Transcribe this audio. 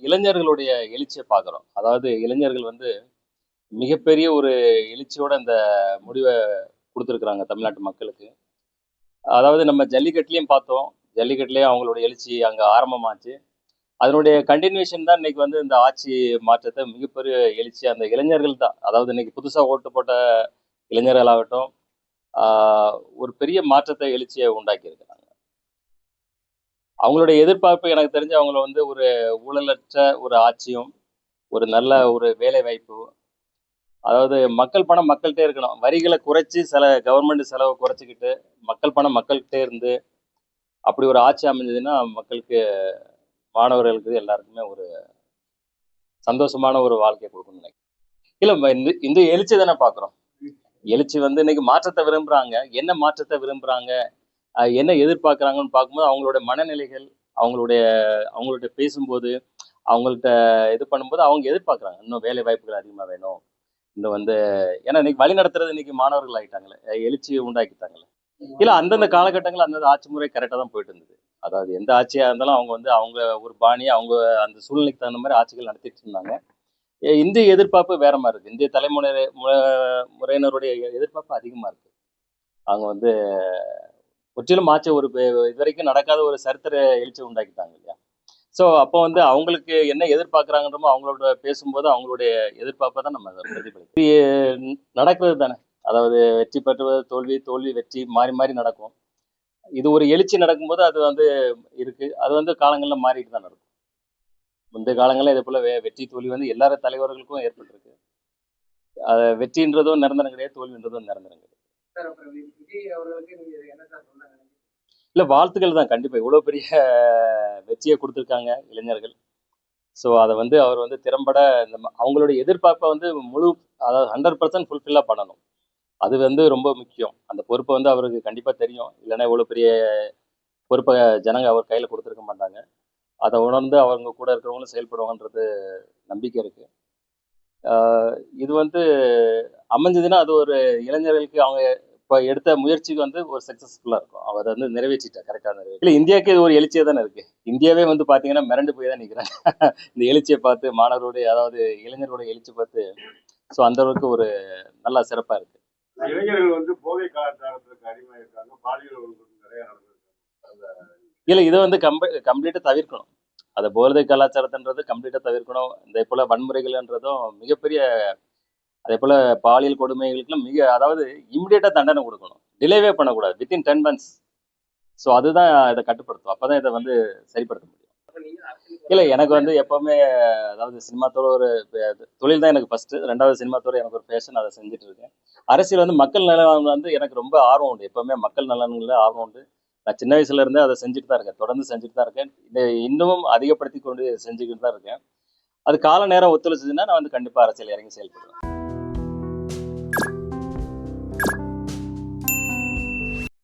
இளைஞர்களுடைய எழுச்சியை பார்க்குறோம். அதாவது இளைஞர்கள் வந்து மிகப்பெரிய ஒரு எழுச்சியோட இந்த முடிவை குடுத்துருக்குறாங்க தமிழ்நாட்டு மக்களுக்கு. அதாவது நம்ம ஜல்லிக்கட்டுலயும் பார்த்தோம். ஜல்லிக்கட்டுலயும் அவங்களோட எழுச்சி அங்க ஆரம்பமாச்சு. அதனுடைய கன்டினியூஷன் தான் இன்னைக்கு வந்து இந்த ஆட்சி மாற்றத்த மிகப்பெரிய எழுச்சி அந்த இளைஞர்கள் தான். அதாவது இன்னைக்கு புதுசா ஓட்டு போட்ட இளைஞர்களாகட்டும், ஆ ஒரு பெரிய மாற்றத்த எழுச்சிய உண்டாக்கியிருக்கிறாங்க. அவங்களுடைய எதிர்பார்ப்பு எனக்கு தெரிஞ்சு அவங்கள வந்து ஒரு ஊழலற்ற ஒரு ஆட்சியும், ஒரு நல்ல ஒரு வேலைவாய்ப்பு, அதாவது மக்கள் பணம் மக்கள்கிட்டே இருக்கணும். வரிகளை குறைச்சு கவர்மெண்ட் செலவை குறைச்சிக்கிட்டு, மக்கள் பணம் மக்கள்கிட்டே இருந்து, அப்படி ஒரு ஆட்சி அமைஞ்சதுன்னா மக்களுக்கு, மாணவர்களுக்கு எல்லாருக்குமே ஒரு சந்தோஷமான ஒரு வாழ்க்கையை கொடுக்கும்னு நினைக்கிறேன். இல்ல இந்த எழுச்சி தானே பார்க்குறோம். எழுச்சி வந்து இன்னைக்கு மாற்றத்தை விரும்புறாங்க. என்ன மாற்றத்தை விரும்புறாங்க? என்ன எதிர்பார்க்குறாங்கன்னு பார்க்கும்போது அவங்களுடைய மனநிலைகள், அவங்களுடைய அவங்கள்ட்ட பேசும்போது, அவங்கள்ட்ட இது பண்ணும்போது அவங்க எதிர்பார்க்குறாங்க. இன்னும் வேலை வாய்ப்புகள் அதிகமா வேணும். இன்னும் வந்து ஏன்னா இன்னைக்கு வழி நடத்துறது இன்னைக்கு மாணவர்கள் ஆயிட்டாங்களே. எழுச்சியை உண்டாக்கிட்டாங்களே. இல்ல அந்தந்த காலகட்டங்கள்ல அந்தந்த ஆட்சி முறை கரெக்டா தான் போயிட்டு இருந்தது. அதாவது எந்த ஆட்சியா இருந்தாலும் அவங்க வந்து அவங்க ஒரு பாணியா அவங்க அந்த சூழ்நிலைக்கு தகுந்த மாதிரி ஆட்சிகள் நடத்திட்டு இருந்தாங்க. இந்திய எதிர்பார்ப்பு வேற மாதிரி இருக்கு. இந்திய முறையினருடைய எதிர்பார்ப்பு அதிகமா இருக்கு. அவங்க வந்து முற்றிலும் மாற்ற ஒரு இதுவரைக்கும் நடக்காத ஒரு சரித்திர எழுச்சி உண்டாக்கிட்டாங்க இல்லையா? ஸோ அப்போ வந்து அவங்களுக்கு என்ன எதிர்பார்க்குறாங்கன்றமோ அவங்களோட பேசும்போது அவங்களுடைய எதிர்பார்ப்பை தான் நம்ம பிரதிபலிக்கும். நடக்கிறது தானே. அதாவது வெற்றி பெற்றுவது தோல்வி, தோல்வி வெற்றி மாறி மாறி நடக்கும். இது ஒரு எழுச்சி நடக்கும்போது அது வந்து இருக்கு. அது வந்து காலங்கள்ல மாறிட்டு தான் நடக்கும். முந்தைய காலங்கள்ல இதே போல வெற்றி தோல்வி வந்து எல்லார தலைவர்களுக்கும் ஏற்பட்டிருக்கு. வெற்றின்றதும் நிரந்தரம் கிடையாது, தோல்வின்றதும் நிரந்தரம் கிடையாது. இல்ல வாழ்த்துக்கள் தான் கண்டிப்பா. இவ்வளவு பெரிய வெற்றியை கொடுத்துருக்காங்க இளைஞர்கள். ஸோ அதை வந்து அவர் வந்து திறம்பட அவங்களுடைய எதிர்பார்ப்பை வந்து அதாவது 100% ஃபுல்ஃபில்லா பண்ணணும். அது வந்து ரொம்ப முக்கியம். அந்த பொறுப்பை வந்து அவருக்கு கண்டிப்பா தெரியும். இல்லைன்னா இவ்வளவு பெரிய பொறுப்பை ஜனங்க அவர் கையில கொடுத்துருக்க மாட்டாங்க. அதை உணர்ந்து அவங்க கூட இருக்கிறவங்களும் செயல்படுவாங்கன்றது நம்பிக்கை இருக்கு. இது வந்து அமைஞ்சதுன்னா அது ஒரு இளைஞர்களுக்கு அவங்க இப்போ எடுத்த முயற்சிக்கு வந்து ஒரு சக்சஸ்ஃபுல்லா இருக்கும். அவர் வந்து நிறைவேற்றிட்டா கரெக்டா இல்லை இந்தியாவுக்கு இது ஒரு எழுச்சியா தானே இருக்கு. இந்தியாவே வந்து பாத்தீங்கன்னா மிரண்டு போய் தான் நிற்கிறாங்க இந்த எழுச்சியை பார்த்து மாணவர்களுடைய அதாவது இளைஞர்களுடைய எழுச்சி பார்த்து. ஸோ அந்த அளவுக்கு ஒரு நல்லா சிறப்பா இருக்கு. இளைஞர்கள் வந்து போதை கலாச்சாரத்துக்கு அடிமை இருக்காங்க. பாலியல் நிறைய நடந்திருக்கு. இல்ல இதை வந்து கம்ப்ளீட்டா தவிர்க்கணும். அதை போதை கலாச்சாரத்துன்றது கம்ப்ளீட்டா தவிர்க்கணும். இதே போல வன்முறைகள்ன்றதும் மிகப்பெரிய, அதே போல பாலியல் கொடுமைகளுக்குலாம் அதாவது இமிடியேட்டா தண்டனை கொடுக்கணும். டிலேவே பண்ணக்கூடாது. Within 10 months. ஸோ அதுதான் இதை கட்டுப்படுத்தும். அப்பதான் இதை வந்து சரிப்படுத்த முடியும். இல்லை எனக்கு வந்து எப்பவுமே அதாவது சினிமா துறை ஒரு தொழில் தான் எனக்கு ஃபர்ஸ்ட். 2வது சினிமா துறை எனக்கு ஒரு பேஷன். அதை செஞ்சுட்டு இருக்கேன். அரசியல் வந்து மக்கள் நலன் வந்து எனக்கு ரொம்ப ஆர்வம் உண்டு. எப்பவுமே மக்கள் நலன்ல ஆர்வம் உண்டு. நான் சின்ன வயசுல இருந்தே அதை செஞ்சுட்டு தான் இருக்கேன். தொடர்ந்து செஞ்சுட்டு தான் இருக்கேன். இதை இன்னமும் அதிகப்படுத்தி கொண்டு செஞ்சுக்கிட்டு தான் இருக்கேன். அது கால நேரம் ஒத்துழைச்சதுன்னா நான் வந்து கண்டிப்பா அரசியல் இறங்கி செயல்படுவேன்.